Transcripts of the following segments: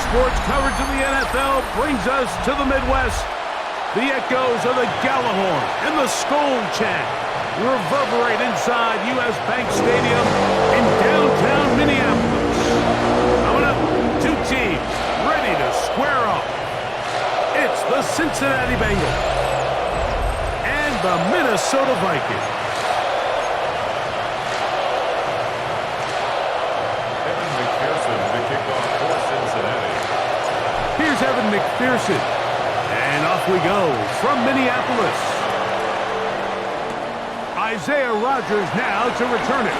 sports coverage of the NFL brings us to the Midwest. The echoes of the Gallahorn and the Skol chant reverberate inside U.S. Bank Stadium in downtown Minneapolis. Coming up, two teams ready to square off. It's the Cincinnati Bengals and the Minnesota Vikings. Here's Evan McPherson. And off we go from Minneapolis. Isaiah Rodgers now to return it.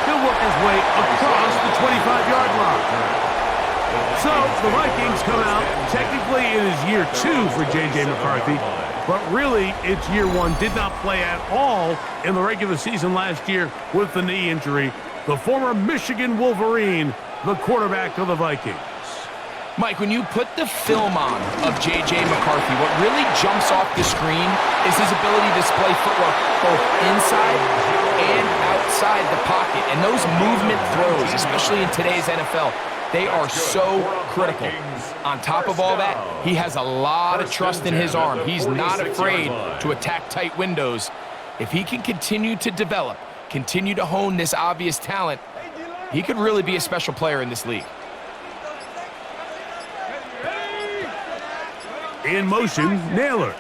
He'll work his way across the 25-yard line. So the Vikings come out. Technically it is year 2 for J.J. McCarthy, but really it's year 1. Did not play at all in the regular season last year with the knee injury. The former Michigan Wolverine, the quarterback of the Vikings. Mike, when you put the film on of J.J. McCarthy, what really jumps off the screen is his ability to display footwork both inside and outside the pocket. And those movement throws, especially in today's NFL, they are so critical. On top of all that, he has a lot of trust in his arm. He's not afraid to attack tight windows. If he can continue to develop, continue to hone this obvious talent, he could really be a special player in this league. In motion, Naylor.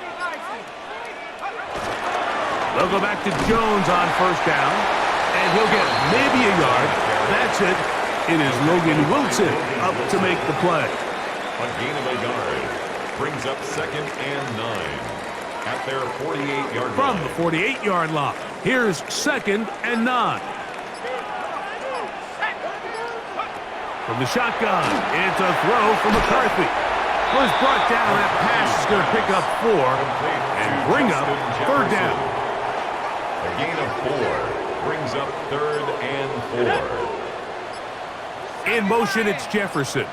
They'll go back to Jones on first down, and he'll get maybe a yard. That's it. It is Logan Wilson up to make the play. A gain of a yard brings up 2nd and 9 at their 48-yard line. From the 48-yard line, here's 2nd and 9. From the shotgun, it's a throw from McCarthy. Was brought down. That pass is going to pick up 4 and bring up 3rd down. A gain of 4 brings up 3rd and 4. In motion, it's Jefferson.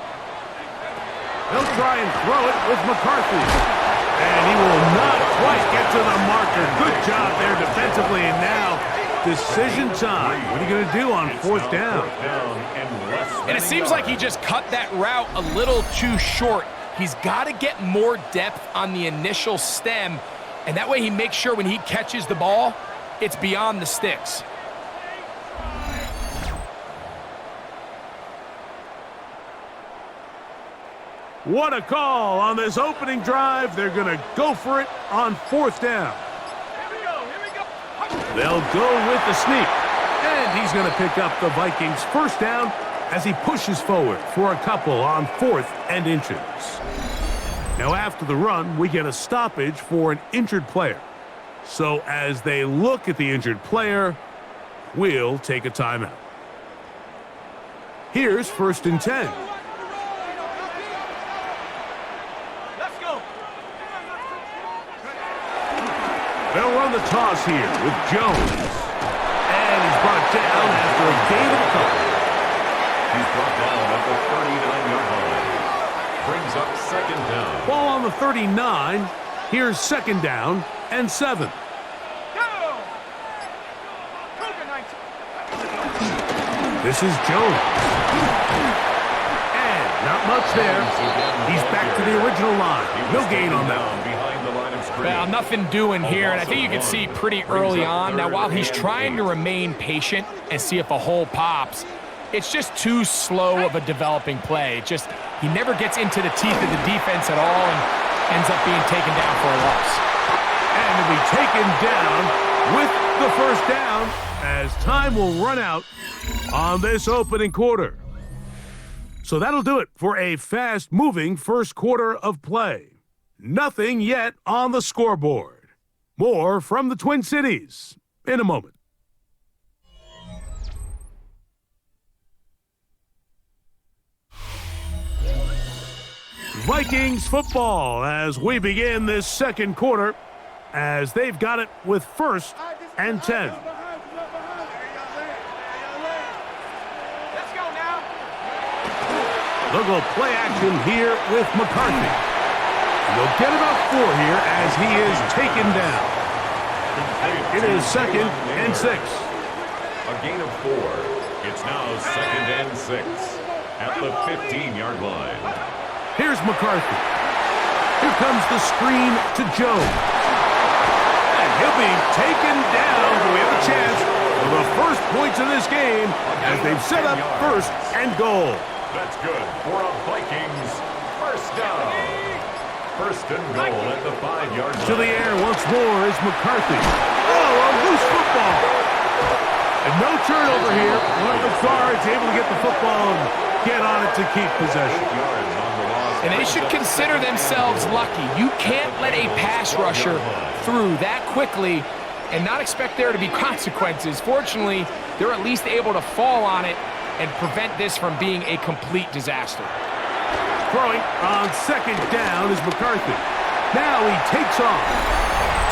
He'll try and throw it with McCarthy. And he will not quite get to the marker. Good job there defensively. And now, decision time. What are you going to do on 4th down? And it seems like he just cut that route a little too short. He's got to get more depth on the initial stem, and that way he makes sure when he catches the ball, it's beyond the sticks. What a call on this opening drive. They're going to go for it on 4th down. They'll go with the sneak, and he's going to pick up the Vikings' 1st down as he pushes forward for a couple on 4th and inches. Now after the run, we get a stoppage for an injured player. So as they look at the injured player, we'll take a timeout. Here's 1st and 10. Let's go. They'll run the toss here with Jones. And he's brought down after a gain of a couple. He's brought down at the 39-yard line. Brings up 2nd down. Ball on the 39. Here's 2nd down and 7. Go. This is Jones. And not much there. He's back to the original line. No gain on that one. Behind the line of scrimmage. Well, nothing doing here, and I think you can see pretty early on. Now, while he's trying to remain patient and see if a hole pops, it's just too slow of a developing play. He never gets into the teeth of the defense at all and ends up being taken down for a loss. And he'll be taken down with the 1st down as time will run out on this opening quarter. So that'll do it for a fast-moving first quarter of play. Nothing yet on the scoreboard. More from the Twin Cities in a moment. Vikings football as we begin this 2nd quarter as they've got it with 1st and 10. Let's go now. They'll go play action here with McCarthy. And they'll get about 4 here as he is taken down. It is 2nd and 6. A gain of 4. It's now 2nd and 6. at the 15-yard line. Here's McCarthy. Here comes the screen to Joe. And he'll be taken down. We have a chance for the first points of this game as they've set up first and goal. That's good for a Vikings first down. First and goal at the 5-yard line. To the air once more is McCarthy. Oh, a loose football. And no turnover here. One of the guards able to get the football and get on it to keep possession. And they should consider themselves lucky. You can't let a pass rusher through that quickly and not expect there to be consequences. Fortunately, they're at least able to fall on it and prevent this from being a complete disaster. Throwing on second down is McCarthy. Now he takes off.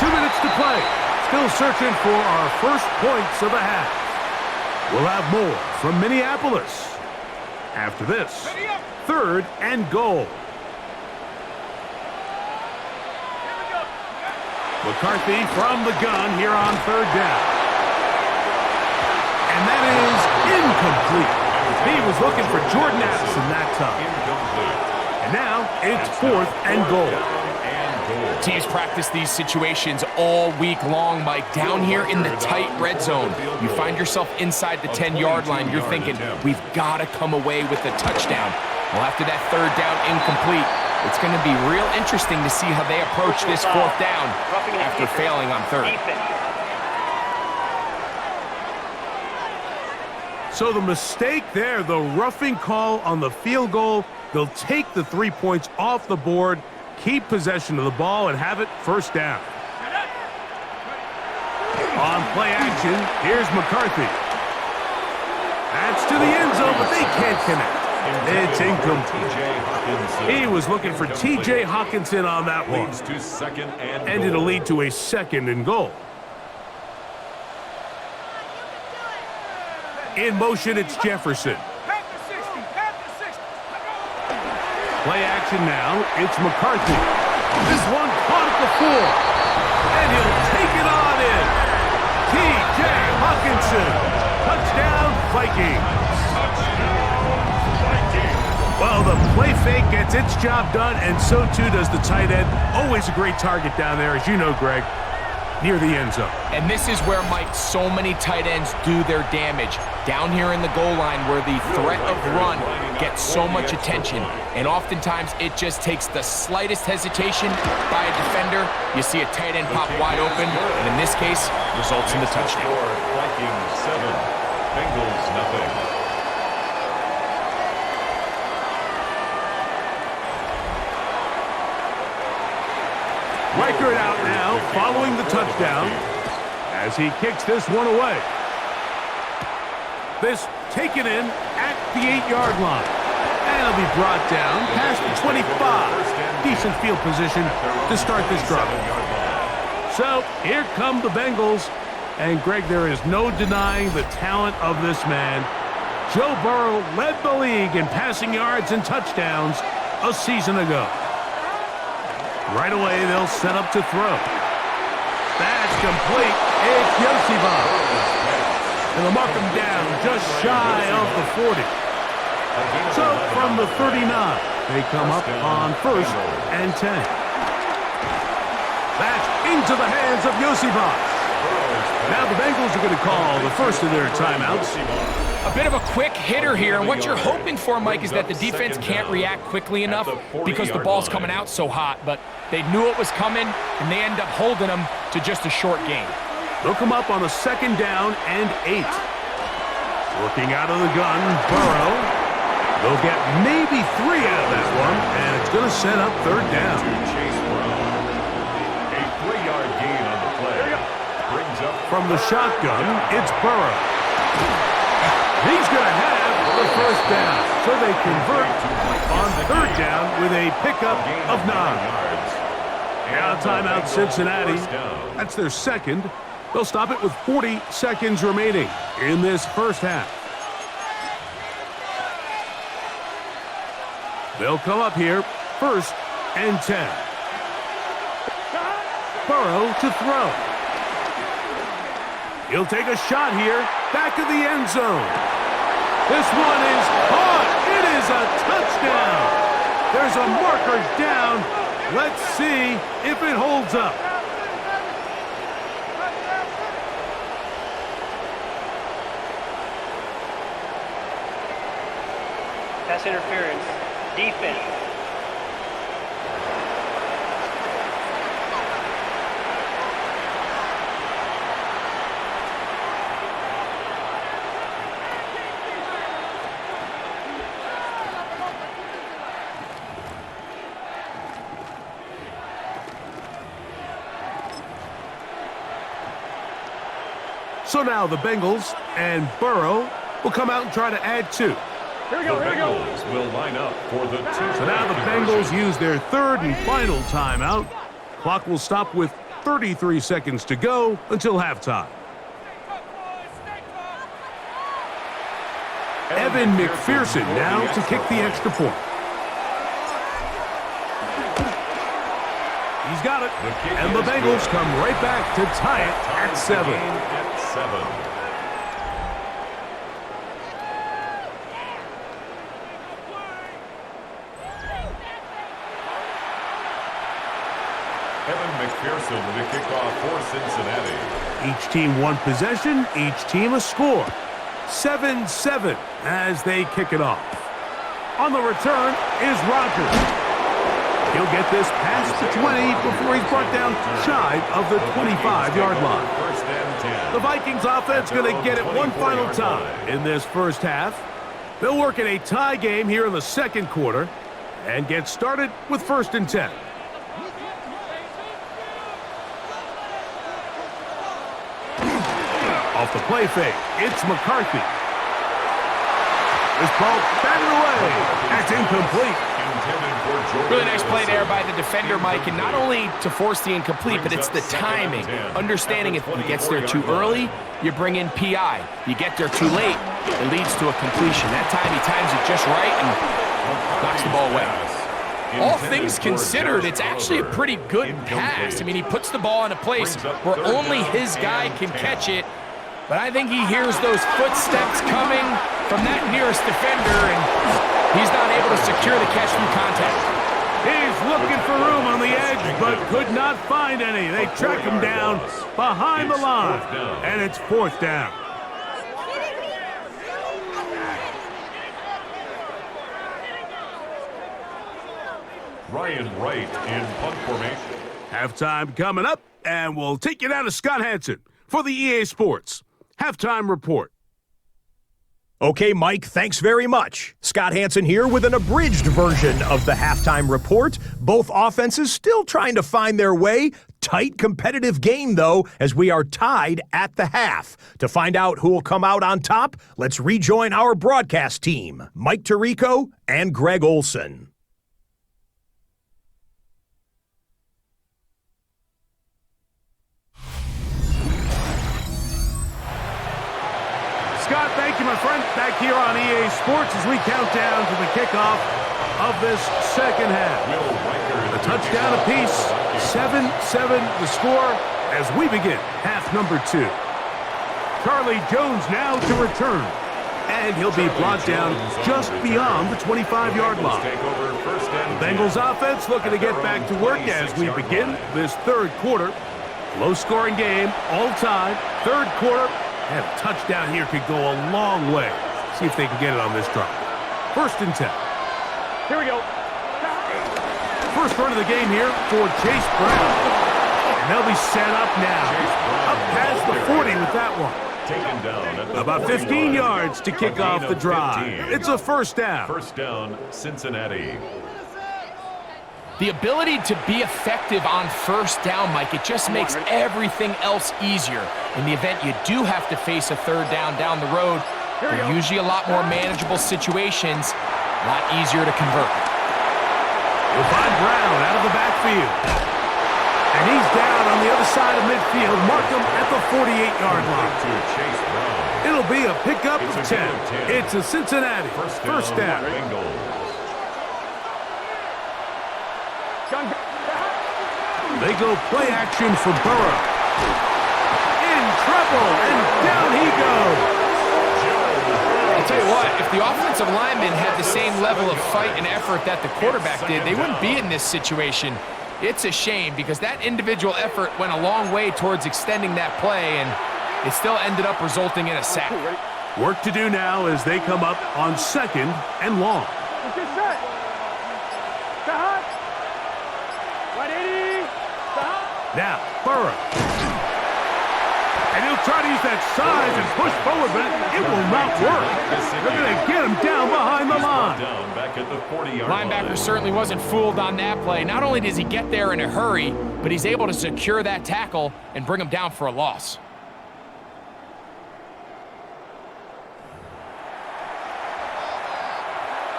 2 minutes to play. Still searching for our first points of the half. We'll have more from Minneapolis after this. Third and goal. McCarthy from the gun here on third down. And that is incomplete. He was looking for Jordan Addison that time. And now it's fourth and goal. Teams practice these situations all week long, Mike. Down here in the tight red zone, you find yourself inside the 10-yard line. You're thinking, we've got to come away with a touchdown. Well, after that third down incomplete, it's going to be real interesting to see how they approach this fourth down after failing on third. So the mistake there, the roughing call on the field goal, they'll take the 3 points off the board, keep possession of the ball, and have it first down. On play action, here's McCarthy. That's to the end zone, but they can't connect. It's incomplete. He was looking for T.J. Hawkinson on that one. And it'll lead to a second and goal. In motion, it's Jefferson. Play action now, it's McCarthy. This one caught at the 4. And he'll take it on in. T.J. Hawkinson. Touchdown, Vikings. Well, the play fake gets its job done, and so too does the tight end. Always a great target down there, as you know, Greg, near the end zone. And this is where, Mike, so many tight ends do their damage. Down here in the goal line where the threat of run gets so much attention. And oftentimes it just takes the slightest hesitation by a defender. You see a tight end pop wide open, and in this case, results in the touchdown. Vikings 7, Bengals nothing. Reichert out now, following the touchdown, as he kicks this one away. This taken in at the 8-yard line. And it'll be brought down past the 25. Decent field position to start this drive. So here come the Bengals. And Greg, there is no denying the talent of this man. Joe Burrow led the league in passing yards and touchdowns a season ago. Right away, they'll set up to throw. That's complete. It's Yoseva. And they'll mark him down just shy of the 40. So from the 39, they come up on first and 10. That's into the hands of Yoseva. Now the Bengals are going to call the first of their timeouts. A bit of a quick hitter here, and what you're hoping for, Mike, is that the defense can't react quickly enough because the ball's coming out so hot, but they knew it was coming, and they end up holding them to just a short gain. They'll come up on a second down and 8. Working out of the gun, Burrow. They'll get maybe 3 out of that one, and it's going to set up third down. A 3-yard gain on the play. Brings up from the shotgun, it's Burrow. He's going to have the first down, so they convert on third down with a pickup of 9. Now timeout Cincinnati. That's their second. They'll stop it with 40 seconds remaining in this first half. They'll come up here, first and 10. Burrow to throw. He'll take a shot here, back of the end zone. This one is caught. It is There's a marker down. Let's see if it holds up. Pass interference. Defense. So now the Bengals and Burrow will come out and try to add 2. Here we go, here we go. The Bengals will line up for the 2. So now the Bengals use their third and final timeout. Clock will stop with 33 seconds to go until halftime. Evan McPherson now to kick the extra point. He's got it. And the Bengals come right back to tie it at 7. Evan McPherson with a kickoff for Cincinnati. Each team one possession, each team a score. 7-7 as they kick it off. On the return is Rodgers. He'll get this past the 20 before he's brought down shy of the 25-yard line. First and 10. The Vikings offense going to get it one final time in this first half. They'll work in a tie game here in the second quarter and get started with first and 10. Off the play fake, it's McCarthy. This ball batted away. That's incomplete. Really nice play there by the defender, Mike, and not only to force the incomplete, but it's the timing. Understanding if he gets there too early, you bring in PI. You get there too late, it leads to a completion. That time he times it just right and knocks the ball away. All things considered, it's actually a pretty good pass. I mean, he puts the ball in a place where only his guy can catch it, but I think he hears those footsteps coming from that nearest defender, and he's not able to secure the catch through contact. He's looking for room on the edge, but could not find any. They track him down behind the line, and it's fourth down. Ryan Wright in punt formation. Halftime coming up, and we'll take you down to Scott Hanson for the EA Sports Halftime Report. Okay, Mike, thanks very much. Scott Hanson here with an abridged version of the halftime report. Both offenses still trying to find their way. Tight competitive game, though, as we are tied at the half. To find out who will come out on top, let's rejoin our broadcast team, Mike Tirico and Greg Olson. Scott, thank you, my friend. Back here on EA Sports as we count down to the kickoff of this second half. A touchdown apiece, 7-7 the score as we begin half number 2. Charlie Jones now to return, and he'll be brought down just beyond the 25-yard line. The Bengals offense looking to get back to work as we begin this third quarter. Low-scoring game, all time, third quarter. And a touchdown here could go a long way. See if they can get it on this drive. First and 10. Here we go. First run of the game here for Chase Brown. And they'll be set up now. Up past the 40 with that one. Taken down at the About 15 yards to kick off the drive. It's a first down. First down, Cincinnati. The ability to be effective on first down, Mike, it just makes everything else easier. In the event you do have to face a third down the road, they're usually a lot more manageable situations, a lot easier to convert. We'll find Brown out of the backfield. And he's down on the other side of midfield. Mark him at the 48-yard line. It'll be a pickup of 10. It's a Cincinnati first down. They go play action for Burrow. In trouble, and down he goes. I'll tell you what, if the offensive linemen had the same level of fight and effort that the quarterback did, they wouldn't be in this situation. It's a shame because that individual effort went a long way towards extending that play, and it still ended up resulting in a sack. Work to do now as they come up on 2nd and long. Get set. Stop. 180. Stop. Now, Burrow. And he'll try to use that size and push forward, but it will not work. They're going to get him down behind the line. Down back at the 40-yard Linebacker line. certainly wasn't fooled on that play. Not only does he get there in a hurry, but he's able to secure that tackle and bring him down for a loss.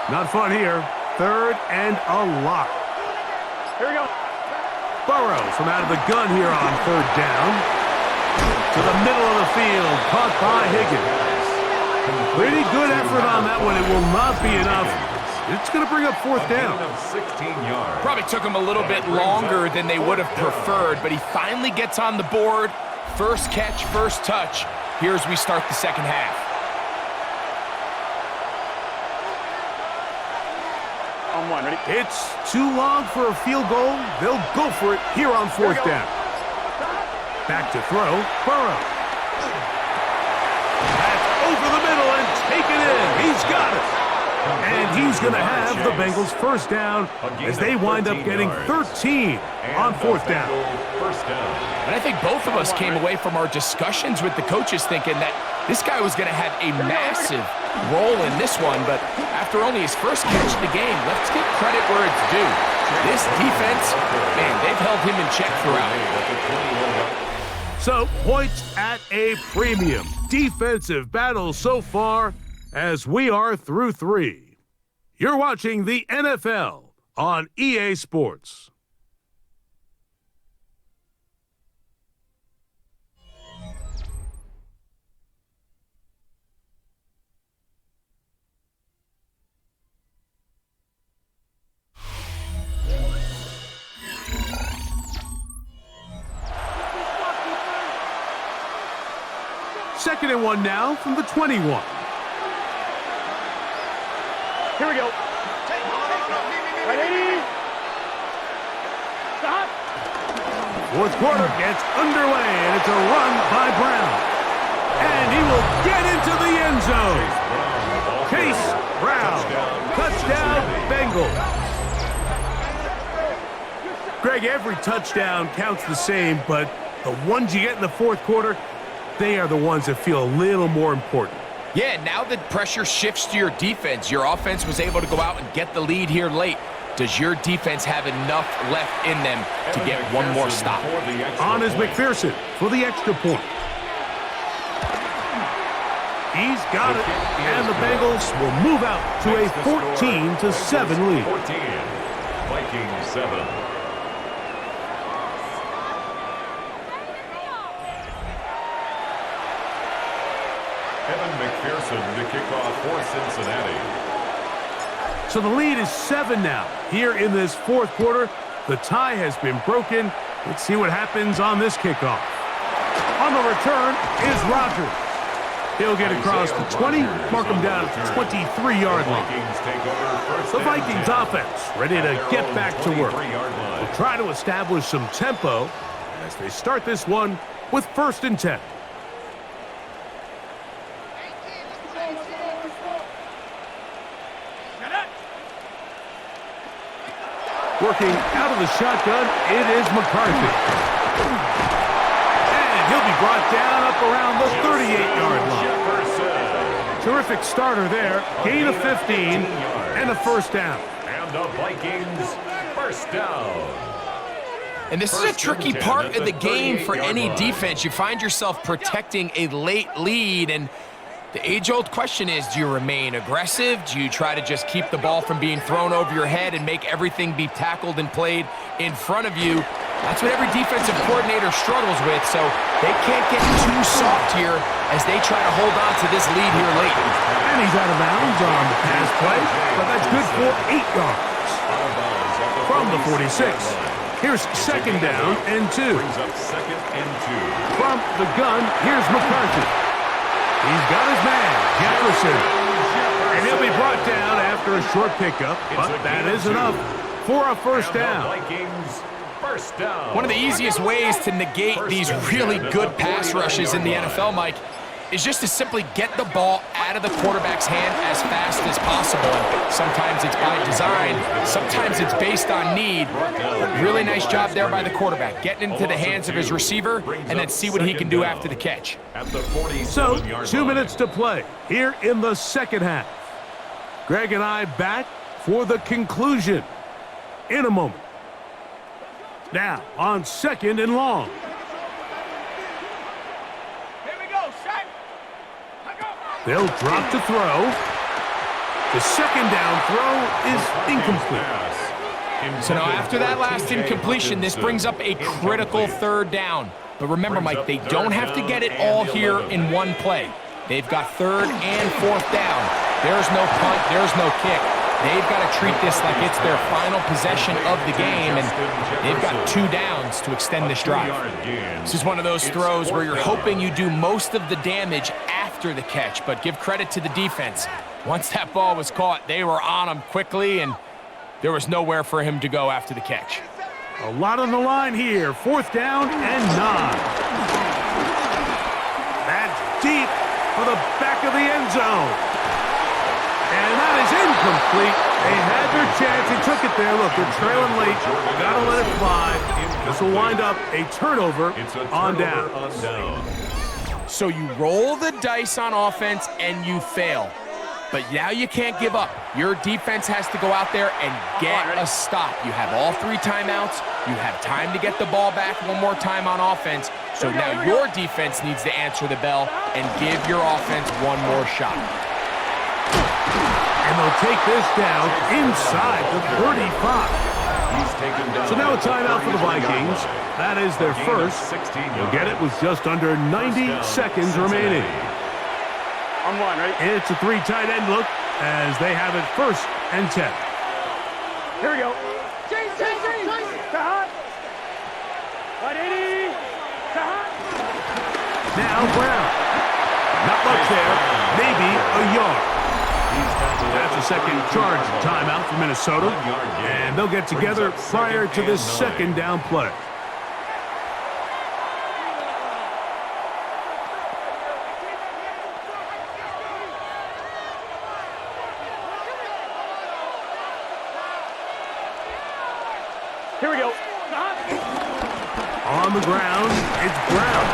Not fun here. 3rd and a lot. Here we go. Burrows from out of the gun here on 3rd down. To the middle of the field, caught by Higgins. Pretty good effort on that one. It will not be enough. It's going to bring up 4th down. 16 yards. Probably took him a little bit longer than they would have preferred, but he finally gets on the board. First catch, first touch. Here as we start the second half. On 1, ready? It's too long for a field goal. They'll go for it here on 4th down. Back to throw, Burrow. That's over the middle and taken in. He's got it. And he's going to have the Bengals 1st down as they wind up getting 13 on 4th down. First down. And I think both of us came away from our discussions with the coaches thinking that this guy was going to have a massive role in this one, but after only his first catch of the game, let's give credit where it's due. This defense, man, they've held him in check throughout. So, points at a premium. Defensive battle so far as we are through 3. You're watching the NFL on EA Sports. Second and 1 now from the 21. Here we go. 180. Stop. 4th quarter gets underway, and it's a run by Brown. And he will get into the end zone. Chase Brown. Touchdown, Bengals. Greg, every touchdown counts the same, but the ones you get in the 4th quarter, they are the ones that feel a little more important. Yeah, now the pressure shifts to your defense. Your offense was able to go out and get the lead here late. Does your defense have enough left in them to get one more stop? On is McPherson for the extra point. He's got it, and the Bengals will move out to a 14-7 lead. 14. Vikings 7. McPherson to kick off for Cincinnati. So the lead is 7 now. Here in this 4th quarter, the tie has been broken. Let's see what happens on this kickoff. On the return is Rodgers. He'll get across the 20, mark him down at the 23-yard line. The Vikings offense ready to get back to work. They'll try to establish some tempo as they start this one with 1st and 10. Working out of the shotgun, it is McCarthy. And he'll be brought down up around the 38-yard line. Terrific starter there. Gain of 15 and a 1st down. And the Vikings 1st down. And this is a tricky part of the game for any defense. You find yourself protecting a late lead, and the age-old question is, do you remain aggressive? Do you try to just keep the ball from being thrown over your head and make everything be tackled and played in front of you? That's what every defensive coordinator struggles with, so they can't get too soft here as they try to hold on to this lead here late. And he's out of bounds on the pass play, but that's good for 8 yards. From the 46, here's 2nd down and 2. From the gun, here's McCarthy. He's got his man, Jefferson. And he'll be brought down after a short pickup, but that is enough for a first down. Vikings, first down. One of the easiest ways to negate these really good pass rushes in the NFL, Mike, is just to simply get the ball out of the quarterback's hand as fast as possible. And sometimes it's by design, sometimes it's based on need. But really nice job there by the quarterback, getting into the hands of his receiver and then see what he can do after the catch. So, 2 minutes to play here in the second half. Greg and I back for the conclusion in a moment. Now, on 2nd and long. They'll drop to throw. The second down throw is incomplete. So now after that last incompletion, this brings up a critical third down. But remember, Mike, they don't have to get it all here in one play. They've got 3rd and 4th down. There's no punt, there's no kick. They've got to treat this like it's their final possession of the game, and they've got 2 downs to extend this drive. This is one of those throws where you're hoping you do most of the damage after the catch, but give credit to the defense. Once that ball was caught, they were on him quickly, and there was nowhere for him to go after the catch. A lot on the line here. 4th down and 9. That's deep for the back of the end zone. And that is incomplete. They had their chance. They took it there. Look, they're trailing late. Got to let it fly. This will wind up a turnover on down. So you roll the dice on offense and you fail. But now you can't give up. Your defense has to go out there and get a stop. You have all 3 timeouts. You have time to get the ball back one more time on offense. So now your defense needs to answer the bell and give your offense one more shot. And they'll take this down inside the 35. So now a timeout for the Vikings. That is their first. They'll get it with just under 90 seconds remaining. On 1, ready? It's a 3 tight end look as they have it 1st and 10. Here we go. Now Brown. Not much there. Maybe a yard. That's a second charge timeout for Minnesota. And they'll get together prior to this 2nd down play. Here we go. On the ground, it's Brown.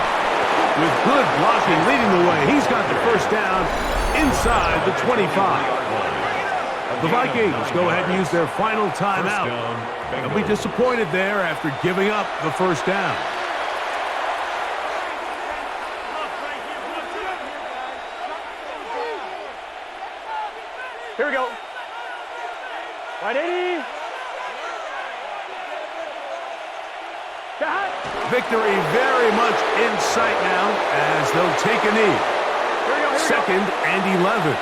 With good blocking leading the way, he's got the 1st down inside the 25. The Vikings go ahead and use their final timeout. They'll be disappointed there after giving up the 1st down. Here we go. Right 80. Victory very much in sight now as they'll take a knee. Here we go. 2nd and 11.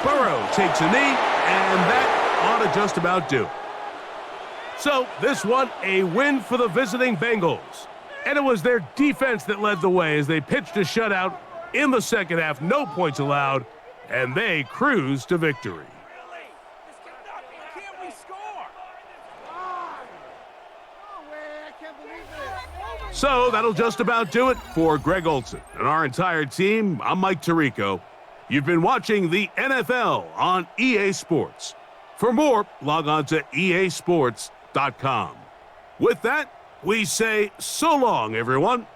Burrow takes a knee, and that ought to just about do it. So this one, a win for the visiting Bengals. And it was their defense that led the way as they pitched a shutout in the 2nd half. No points allowed, and they cruised to victory. So that'll just about do it for Greg Olson and our entire team. I'm Mike Tirico. You've been watching the NFL on EA Sports. For more, log on to easports.com. With that, we say so long, everyone.